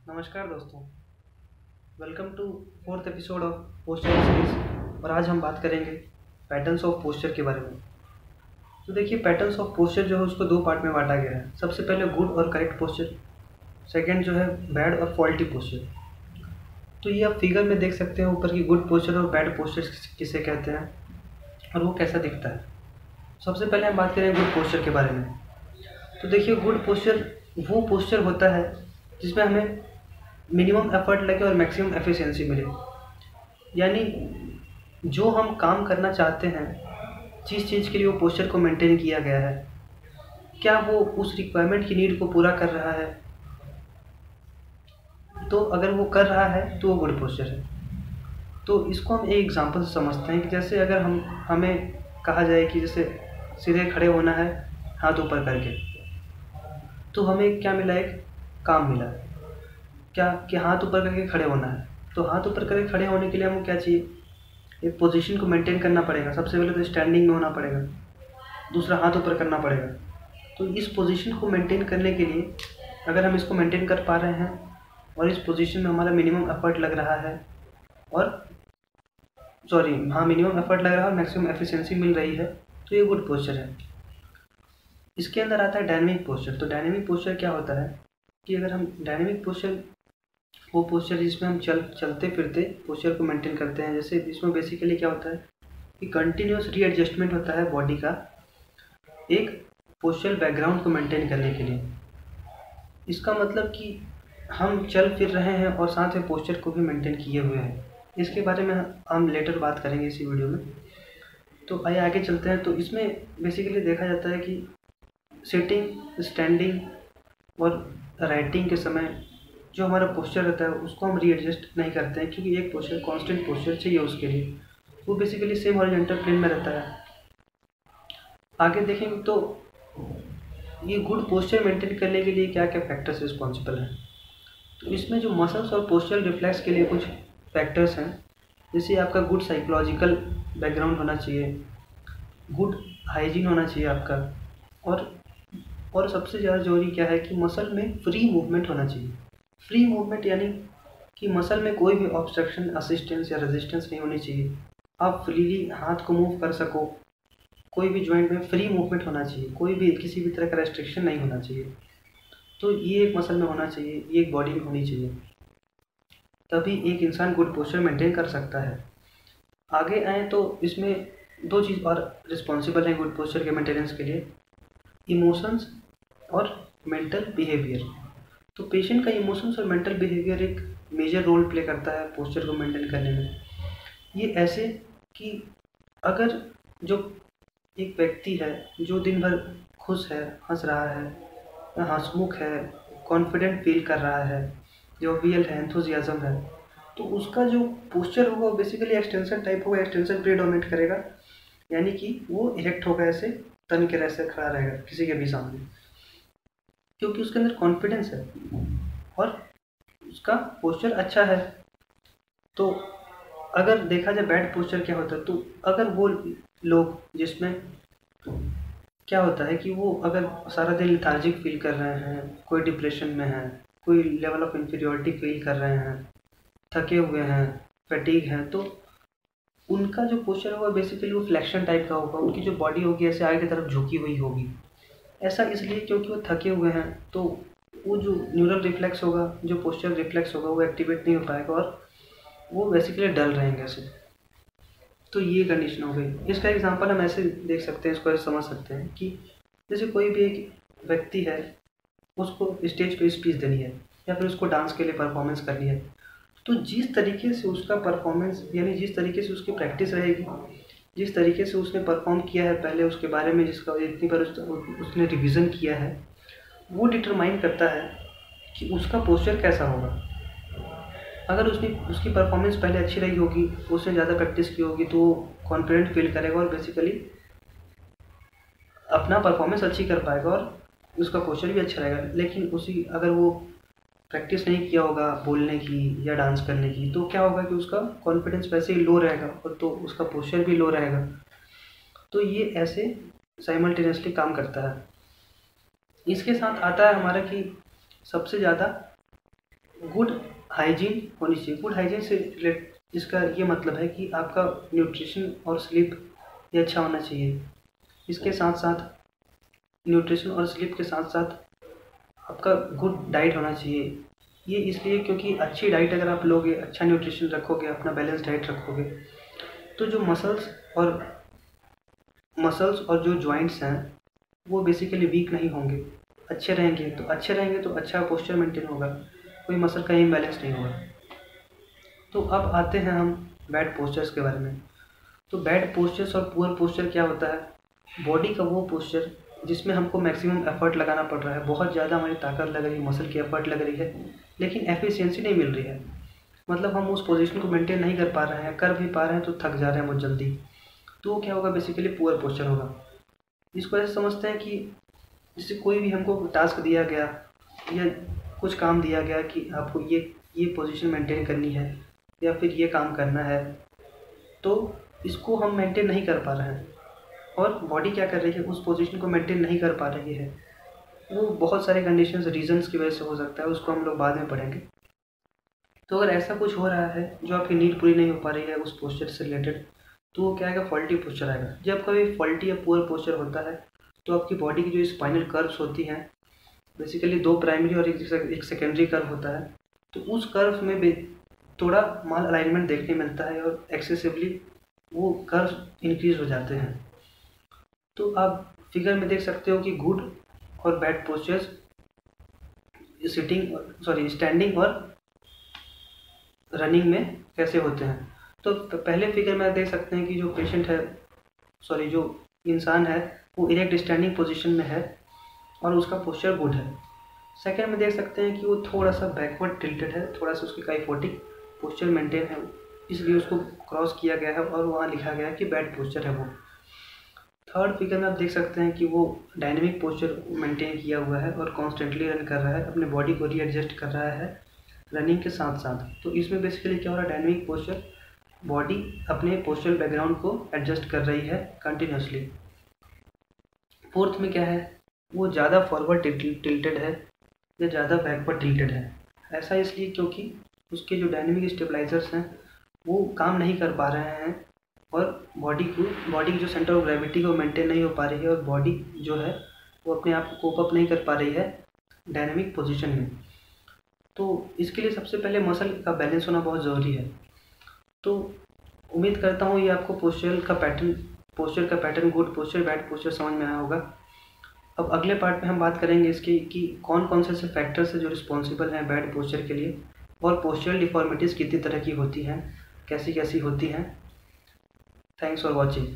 नमस्कार दोस्तों। Welcome to fourth episode of posture series. और आज हम बात करेंगे पैटर्न्स ऑफ पोस्चर के बारे में। तो देखिए, पैटर्न्स ऑफ पोस्चर जो है उसको दो पार्ट में बांटा गया है। सबसे पहले गुड और करेक्ट पोस्चर, सेकंड जो है बैड और फॉल्टी पोस्चर। तो ये आप फिगर में देख सकते हैं ऊपर की गुड पोस्चर और बैड पोस्चर किसे कहते हैं और वो कैसा दिखता है। सबसे पहले हम बात करें गुड पोस्चर के बारे में। तो देखिए, गुड पोस्चर वो पोस्चर होता है जिसमें हमें मिनिमम एफर्ट लगे और मैक्सिमम एफिशिएंसी मिले। यानी जो हम काम करना चाहते हैं, जिस चीज़ के लिए वो पोस्चर को मेंटेन किया गया है, क्या वो उस रिक्वायरमेंट की नीड को पूरा कर रहा है। तो अगर वो कर रहा है तो वो गुड पोस्चर है। तो इसको हम एक एग्जांपल से समझते हैं कि जैसे अगर हमें कहा जाए कि जैसे सीधे खड़े होना है हाथ ऊपर करके, तो हमें क्या मिला, एक काम मिला क्या कि हाथ ऊपर करके खड़े होना है। तो हाथ ऊपर करके खड़े होने के लिए हमको क्या चाहिए, एक पोजीशन को मेंटेन करना पड़ेगा। सबसे पहले तो स्टैंडिंग में होना पड़ेगा, दूसरा हाथ ऊपर करना पड़ेगा। तो इस पोजीशन को मेंटेन करने के लिए अगर हम इसको मेंटेन कर पा रहे हैं और इस पोजीशन में हमारा मिनिमम एफर्ट लग रहा है और मिनिमम एफर्ट लग रहा है और मैक्सिमम एफिशिएंसी मिल रही है, तो ये गुड पोस्चर है। इसके अंदर आता है डायनेमिक पोस्चर। तो डायनेमिक पोस्चर क्या होता है कि अगर हम डायनेमिक पोस्चर, वो पोस्चर जिसमें हम चलते फिरते पोस्चर को मेंटेन करते हैं। जैसे इसमें बेसिकली क्या होता है कि कंटिन्यूस रीएडजस्टमेंट होता है बॉडी का एक पोस्चरल बैकग्राउंड को मेंटेन करने के लिए। इसका मतलब कि हम चल फिर रहे हैं और साथ में पोस्चर को भी मेंटेन किए हुए हैं। इसके बारे में हम लेटर बात करेंगे इसी वीडियो में। तो आइए आगे चलते हैं। तो इसमें बेसिकली देखा जाता है कि सिटिंग, स्टैंडिंग और राइटिंग के समय जो हमारा पोस्चर रहता है उसको हम रीएडजस्ट नहीं करते हैं, क्योंकि एक पोस्चर कांस्टेंट पोस्चर चाहिए उसके लिए। वो बेसिकली सेम हॉरिजॉन्टल प्लेन में रहता है। आगे देखेंगे तो ये गुड पोस्चर मेंटेन करने के लिए क्या क्या फैक्टर्स रिस्पॉन्सिबल हैं। तो इसमें जो मसल्स और पोस्चरल रिफ्लेक्स के लिए कुछ फैक्टर्स हैं। जैसे आपका गुड साइकोलॉजिकल बैकग्राउंड होना चाहिए, गुड हाइजीन होना चाहिए आपका, और सबसे ज़्यादा ज़रूरी क्या है कि मसल में फ्री मूवमेंट होना चाहिए। फ्री मूवमेंट यानी कि मसल में कोई भी ऑब्स्ट्रक्शन, असिस्टेंस या रेजिस्टेंस नहीं होनी चाहिए। आप फ्रीली हाथ को मूव कर सको, कोई भी जॉइंट में फ्री मूवमेंट होना चाहिए, कोई भी किसी भी तरह का रेस्ट्रिक्शन नहीं होना चाहिए। तो ये एक मसल में होना चाहिए, ये एक बॉडी में होनी चाहिए, तभी एक इंसान गुड पोस्चर मेंटेन कर सकता है। आगे आए तो इसमें दो चीज़ और रिस्पॉन्सिबल हैं गुड पोस्चर के मेंटेनेंस के लिए, इमोशंस और मेंटल बिहेवियर। तो पेशेंट का इमोशंस और मेंटल बिहेवियर एक मेजर रोल प्ले करता है पोस्चर को मेंटेन करने में। ये ऐसे कि अगर जो एक व्यक्ति है जो दिन भर खुश है, हंस रहा है, हंसमुख है, कॉन्फिडेंट फील कर रहा है, जोवियल है, एंथुजियाज्म है, तो उसका जो पोस्चर होगा वो बेसिकली एक्सटेंशन टाइप होगा, एक्सटेंशन प्रीडोमिनेट करेगा। यानी कि वो इरेक्ट होगा, ऐसे तन के ऐसे खड़ा रहेगा किसी के भी सामने, क्योंकि उसके अंदर कॉन्फिडेंस है और उसका पोस्चर अच्छा है। तो अगर देखा जाए बैड पोस्चर क्या होता है, तो अगर वो लोग जिसमें क्या होता है कि वो अगर सारा दिन लिथार्जिक फील कर रहे हैं, कोई डिप्रेशन में है, कोई लेवल ऑफ इन्फीरियॉरिटी फील कर रहे हैं, थके हुए हैं, फैटीग हैं, तो उनका जो पोस्चर होगा बेसिकली वो फ्लेक्शन टाइप का होगा। उनकी जो बॉडी होगी ऐसे आगे की तरफ झुकी हुई होगी। ऐसा इसलिए क्योंकि वो थके हुए हैं, तो वो जो न्यूरल रिफ्लेक्स होगा, जो पोस्चर रिफ्लेक्स होगा, वो एक्टिवेट नहीं हो पाएगा और वो बेसिकली डल रहेंगे ऐसे। तो ये कंडीशन हो गई। इसका एग्जांपल हम ऐसे देख सकते हैं, इसको ऐसे समझ सकते हैं कि जैसे कोई भी एक व्यक्ति है, उसको स्टेज पे स्पीच देनी है या फिर उसको डांस के लिए परफॉर्मेंस करनी है, तो जिस तरीके से उसका परफॉर्मेंस, यानी जिस तरीके से उसकी प्रैक्टिस रहेगी, जिस तरीके से उसने परफॉर्म किया है पहले उसके बारे में, जिसका इतनी बार उसने रिवीजन किया है, वो डिटरमाइन करता है कि उसका पोस्चर कैसा होगा। अगर उसकी परफॉर्मेंस पहले अच्छी रही होगी, उसने ज़्यादा प्रैक्टिस की होगी, तो वो कॉन्फिडेंट फील करेगा और बेसिकली अपना परफॉर्मेंस अच्छी कर पाएगा और उसका पोस्चर भी अच्छा रहेगा। लेकिन अगर वो प्रैक्टिस नहीं किया होगा बोलने की या डांस करने की, तो क्या होगा कि उसका कॉन्फिडेंस वैसे ही लो रहेगा और तो उसका पोस्चर भी लो रहेगा। तो ये ऐसे साइमल्टेनियसली काम करता है। इसके साथ आता है हमारा कि सबसे ज़्यादा गुड हाइजीन होनी चाहिए। गुड हाइजीन से इसका ये मतलब है कि आपका न्यूट्रिशन और स्लीप ये अच्छा होना चाहिए। इसके साथ साथ न्यूट्रिशन और स्लीप के साथ साथ आपका गुड डाइट होना चाहिए। ये इसलिए क्योंकि अच्छी डाइट अगर आप लोगे, अच्छा न्यूट्रिशन रखोगे, अपना बैलेंस डाइट रखोगे, तो जो मसल्स और जो जॉइंट्स हैं वो बेसिकली वीक नहीं होंगे, अच्छे रहेंगे। तो अच्छे रहेंगे तो अच्छा पोस्चर मेंटेन होगा, कोई मसल का इम्बैलेंस नहीं होगा। तो अब आते हैं हम बैड पोस्चर्स के बारे में। तो बैड पोस्चर्स और पुअर पोस्चर क्या होता है? बॉडी का वो पोस्चर जिसमें हमको मैक्सिमम एफर्ट लगाना पड़ रहा है, बहुत ज़्यादा हमारी ताकत लग रही है, मसल की एफर्ट लग रही है, लेकिन एफिशिएंसी नहीं मिल रही है। मतलब हम उस पोजीशन को मेंटेन नहीं कर पा रहे हैं, कर भी पा रहे हैं तो थक जा रहे हैं बहुत जल्दी। तो वो क्या होगा? बेसिकली पुअर पोस्चर होगा। इसको ऐसे समझते हैं कि जैसे कोई भी हमको टास्क दिया गया या कुछ काम दिया गया कि आपको ये पोजीशन मेंटेन करनी है या फिर ये काम करना है, तो इसको हम मेंटेन नहीं कर पा रहे हैं और बॉडी क्या कर रही है? उस पोजीशन को मेंटेन नहीं कर पा रही है। वो बहुत सारे कंडीशंस, रीजंस की वजह से हो सकता है, उसको हम लोग बाद में पढ़ेंगे। तो अगर ऐसा कुछ हो रहा है जो आपकी नीड पूरी नहीं हो पा रही है उस पोस्चर से रिलेटेड, तो वो क्या आएगा? फॉल्टी पोस्चर आएगा। जब कभी फॉल्टी या पुअर पोस्चर होता है तो आपकी बॉडी की जो स्पाइनल कर्व्स होती हैं, बेसिकली 2 प्राइमरी और एक सेकेंडरी कर्व होता है, तो उस कर्व में भी थोड़ा माल अलाइनमेंट देखने मिलता है और एक्सेसिवली वो कर्व इंक्रीज हो जाते हैं। तो आप फिगर में देख सकते हो कि गुड और बैड पोस्चर्स स्टैंडिंग और रनिंग में कैसे होते हैं। तो पहले फिगर में देख सकते हैं कि जो पेशेंट है, जो इंसान है, वो इरेक्ट स्टैंडिंग पोजीशन में है और उसका पोस्चर गुड है। सेकंड में देख सकते हैं कि वो थोड़ा सा बैकवर्ड टिल्टेड है, थोड़ा सा उसकी काइफोटिक पोस्चर मेंटेन है, इसलिए उसको क्रॉस किया गया है और वहाँ लिखा गया है कि बैड पोस्चर है वो। थर्ड फिगर में आप देख सकते हैं कि वो डायनेमिक पोस्चर मेंटेन किया हुआ है और कॉन्स्टेंटली रन कर रहा है, अपने बॉडी को रीएडजस्ट कर रहा है रनिंग के साथ साथ। तो इसमें बेसिकली क्या हो रहा है? डायनेमिक पोस्चर, बॉडी अपने पोस्चरल बैकग्राउंड को एडजस्ट कर रही है कंटिन्यूसली। फोर्थ में क्या है? वो ज़्यादा फॉरवर्ड टिल्टेड है या ज़्यादा बैकवर्ड टिल्टेड है। ऐसा इसलिए क्योंकि उसके जो डायनेमिक स्टेबलाइजर्स हैं वो काम नहीं कर पा रहे हैं और बॉडी की जो सेंटर ऑफ ग्रेविटी को मेंटेन नहीं हो पा रही है और बॉडी जो है वो अपने आप को कोप अप नहीं कर पा रही है डायनेमिक पोजीशन में। तो इसके लिए सबसे पहले मसल का बैलेंस होना बहुत ज़रूरी है। तो उम्मीद करता हूँ ये आपको पोस्चर का pattern good posture, bad posture समझ में आया होगा। अब अगले पार्ट में हम बात करेंगे इसकी कि कौन कौन से फैक्टर्स हैं जो रिस्पॉन्सिबल हैं बैड पोस्चर के लिए और पोस्चरल डिफॉर्मिटीज़ कितनी तरह की होती हैं, कैसी कैसी होती हैं। Thanks for watching.